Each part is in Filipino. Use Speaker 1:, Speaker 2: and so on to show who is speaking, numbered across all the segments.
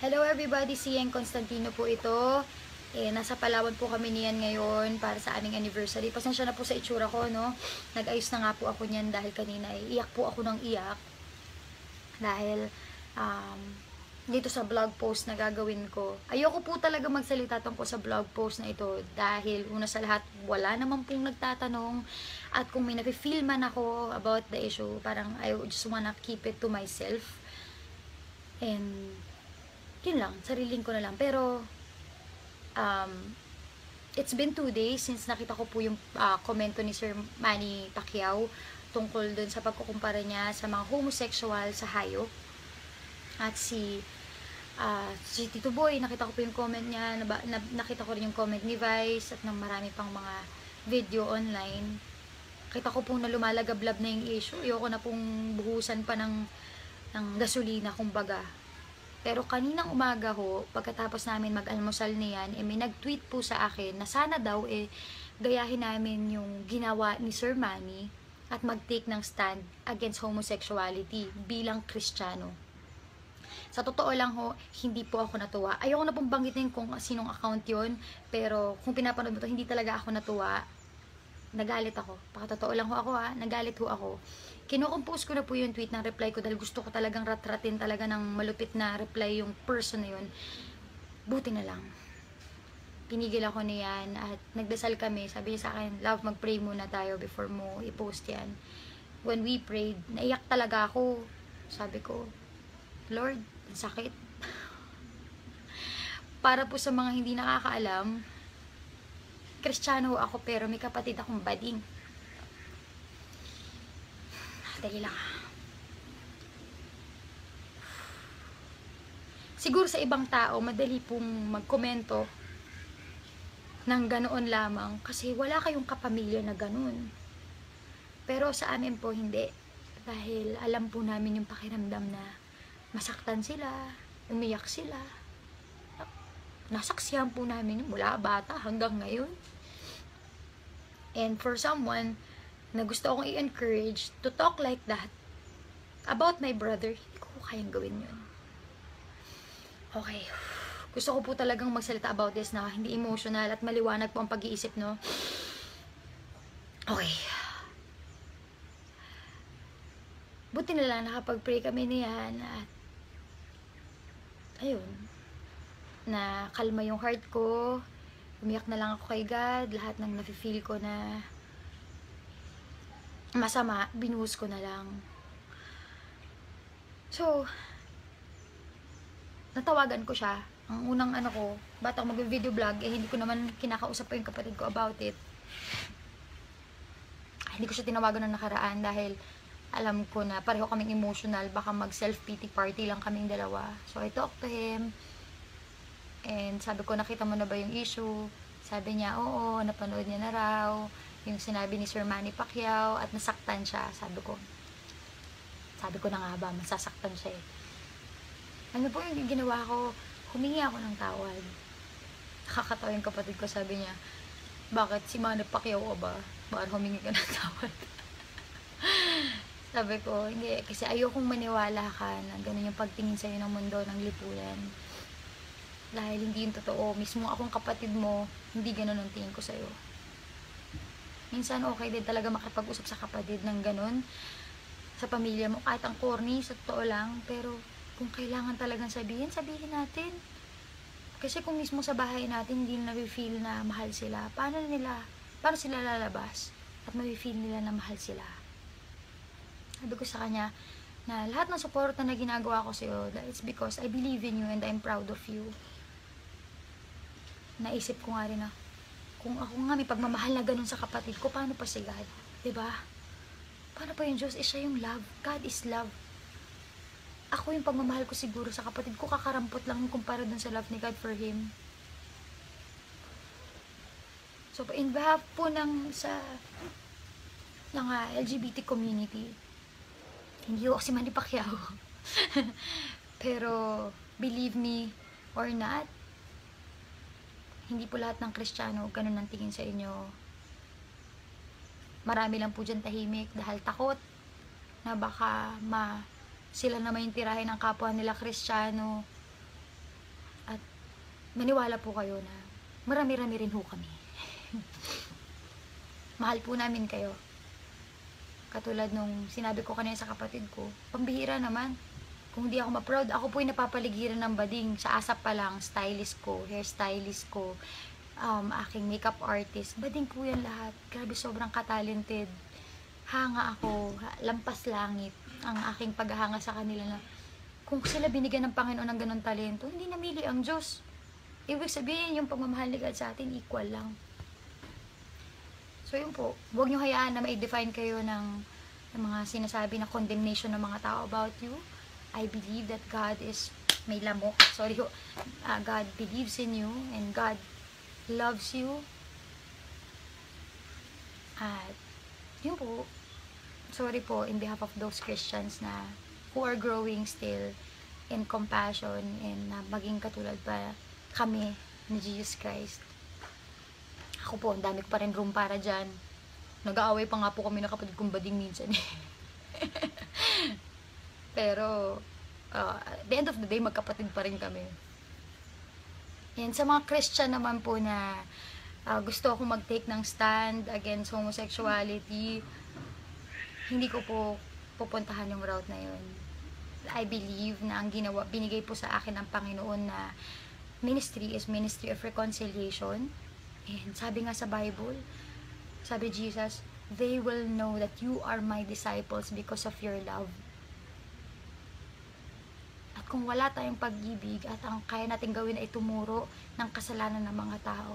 Speaker 1: Hello everybody, si Yang Constantino po ito. Nasa Palawan po kami niyan ngayon para sa aming anniversary. Pasensya na po sa itsura ko, no? Nag-ayos na nga po ako niyan dahil kanina iyak po ako ng iyak. Dahil um, dito sa vlog post na gagawin ko. Ayoko po talaga magsalita tungkol sa vlog post na ito dahil una sa lahat, wala naman pong nagtatanong. At kung may nafe-feel man ako about the issue, parang I just wanna keep it to myself. And yun lang, sariling ko na lang. Pero, um, it's been 2 days since nakita ko po yung komento ni Sir Manny Pacquiao tungkol dun sa pagkukumpara niya sa mga homosexual sa hayop. At si Tito Boy, nakita ko po yung comment niya, nakita ko rin yung comment ni Vice at ng marami pang mga video online. Kita ko pong na lumalagablab na yung issue. Ayoko na pong buhusan pa ng gasolina, kumbaga. Pero kaninang umaga ho, pagkatapos namin mag-almusal niyan, may nag-tweet po sa akin na sana daw gayahin namin yung ginawa ni Sir Manny at mag-take ng stand against homosexuality bilang Kristiyano. Sa totoo lang ho, hindi po ako natuwa. Ayoko na pong banggitin kung sinong account yon, pero kung pinapanood mo to, hindi talaga ako natuwa. Nagalit ako. Pakatotoo lang ho ako nagalit ho ako. Kino-compose ko na po yung tweet ng reply ko dahil gusto ko talagang ratratin talaga ng malupit na reply yung person na yun. Buti na lang. Pinigil ako niyan at nagdasal kami. Sabi niya sa akin, love, mag-pray muna tayo before mo i-post yan. When we prayed, naiyak talaga ako. Sabi ko, Lord, ang sakit. Para po sa mga hindi nakakaalam, Kristiyano ako pero may kapatid akong bading. Dali lang. Siguro sa ibang tao, madali pong magkomento ng ganoon lamang kasi wala kayong kapamilya na ganoon. Pero sa amin po hindi. Dahil alam po namin yung pakiramdam na masaktan sila, umiyak sila. Nasaksihan po namin yung mula bata hanggang ngayon. And for someone na gusto akong i-encourage to talk like that about my brother, hindi ko kayang gawin yun. Okay. Gusto ko po talagang magsalita about this na hindi emotional at maliwanag po ang pag-iisip, no? Okay. Buti na lang nakapag-pray kami niyan at ayun, na kalma yung heart ko. Umiyak na lang ako kay God. Lahat ng nafe-feel ko na masama, binuhos ko na lang. So, natawagan ko siya. Ang unang ko, batang mag-video vlog, hindi ko naman kinakausap pa yung kapatid ko about it. Hindi ko siya tinawagan ng nakaraan dahil alam ko na pareho kaming emotional, baka mag self-pity party lang kaming dalawa. So, I talked to him. And sabi ko, nakita mo na ba yung issue? Sabi niya, oo, napanood niya na raw yung sinabi ni Sir Manny Pacquiao at nasaktan siya. Sabi ko na nga ba, masasaktan siya eh. Ano po yung ginawa ko? Humingi ako ng tawad. Nakakatawa yung kapatid ko, sabi niya, bakit si Manny Pacquiao ba? Bakit humingi ka ng tawad? Sabi ko, hindi, kasi ayokong maniwala ka na ganun yung pagtingin sa'yo ng mundo ng lipunan. Dahil hindi yung totoo. Mismo akong kapatid mo, hindi ganun ang tingin ko sa'yo. Minsan okay din talaga makipag-usap sa kapatid ng ganun. Sa pamilya mo, kahit ang corny, sa totoo lang. Pero kung kailangan talagang sabihin, sabihin natin. Kasi kung mismo sa bahay natin, hindi na feel na mahal sila, paano sila lalabas? At ma-feel nila na mahal sila. Sabi ko sa kanya, na lahat ng support na ginagawa ko sa'yo, it's because I believe in you and I'm proud of you. Naisip ko nga rin na, kung ako nga may pagmamahal na ganun sa kapatid ko, paano pa si God? Diba? Paano pa yung Diyos? Siya yung love. God is love. Ako yung pagmamahal ko siguro sa kapatid ko, kakarampot lang yung kumpara dun sa love ni God for him. So, in behalf po ng LGBT community, hindi ko si Manny Pacquiao. Pero, believe me or not, hindi po lahat ng Kristiyano ganun ang tingin sa inyo. Marami lang po dyan tahimik dahil takot na baka sila na may tirahin ng kapwa nila Kristiyano maniwala po kayo na marami-rami rin ho kami. Mahal po namin kayo. Katulad nung sinabi ko kanina sa kapatid ko, pambihira naman. Kung hindi ako ma-proud, ako po yung napapaligiran ng bading. Sa ASAP pa lang, stylist ko, hairstylist ko, aking makeup artist. Bading po yan lahat. Grabe, sobrang ka-talented. Hanga ako, lampas langit ang aking paghahanga sa kanila na kung sila binigyan ng Panginoon ng ganong talento, hindi namili ang Diyos. Ibig sabihin, yung pagmamahal ni God sa atin, equal lang. So yun po, huwag nyo hayaan na ma-define kayo ng mga sinasabi na condemnation ng mga tao about you. I believe that God is, may lamok, sorry ho, God believes in you and God loves you. At yun po, sorry po in behalf of those Christians na who are growing still in compassion and na maging katulad pa kami ni Jesus Christ. Ako po, ang dami ko pa rin room para dyan. Nag-aaway pa nga po kami na kapatid kong bading minsan. Pero, at the end of the day, magkapatid pa rin kami. And sa mga Christian naman po na gusto akong mag-take ng stand against homosexuality, hindi ko po pupuntahan yung route na yun. I believe na ang binigay po sa akin ng Panginoon na ministry is ministry of reconciliation. And sabi nga sa Bible, sabi Jesus, they will know that you are my disciples because of your love. At kung wala tayong pag-ibig at ang kaya natin gawin ay tumuro ng kasalanan ng mga tao,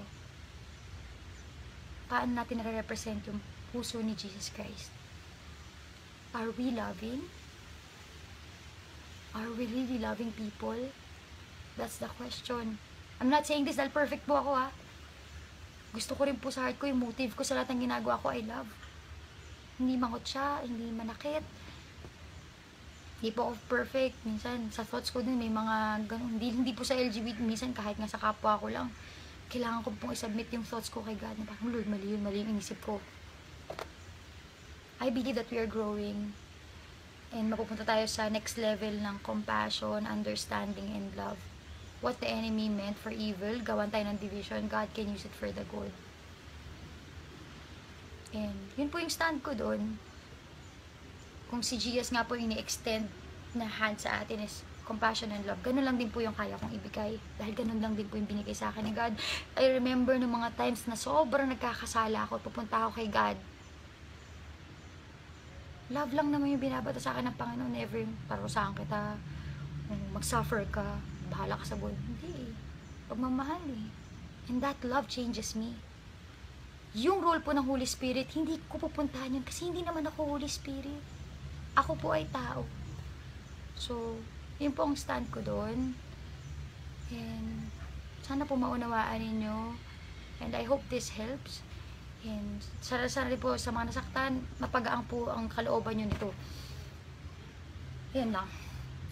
Speaker 1: paano natin nare-represent yung puso ni Jesus Christ? Are we loving? Are we really loving people? That's the question. I'm not saying this dahil perfect po ako ha. Gusto ko rin po sa heart ko, yung motive ko sa lahat ng ginagawa ko, I love. Hindi mangot siya, hindi manakit. Hindi po ako perfect. Minsan, sa thoughts ko din, may mga ganun. Hindi po sa LGBT, minsan kahit nga sa kapwa ko lang, kailangan ko pong isubmit yung thoughts ko kay God. Na parang, Lord, mali yung inisip ko. I believe that we are growing. And mapupunta tayo sa next level ng compassion, understanding, and love. What the enemy meant for evil, gawan tayo ng division, God can use it for the good. And yun po yung stand ko doon. Kung si Jesus nga po ini-extend na hand sa atin is compassion and love, ganun lang din po yung kaya kong ibigay. Dahil ganun lang din po yung binigay sa akin ni God. I remember nung mga times na sobrang nagkakasala ako, pupunta ako kay God. Love lang naman yung binabata sa akin ng Panginoon. Never yung parusahan kita, mag-suffer ka, bahala ka sa buhay. Hindi eh. Pagmamahal eh. And that love changes me. Yung role po ng Holy Spirit, hindi ko pupuntahan yun kasi hindi naman ako Holy Spirit. Ako po ay tao. So, yun po ang stand ko doon. And sana po maunawaan ninyo. And I hope this helps. And sana rin po sa mga nasaktan, mapagaang po ang kalooban nyo nito. Yan lang.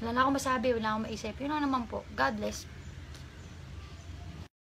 Speaker 1: Wala na akong masabi, wala akong maisip. Yun lang naman po. God bless.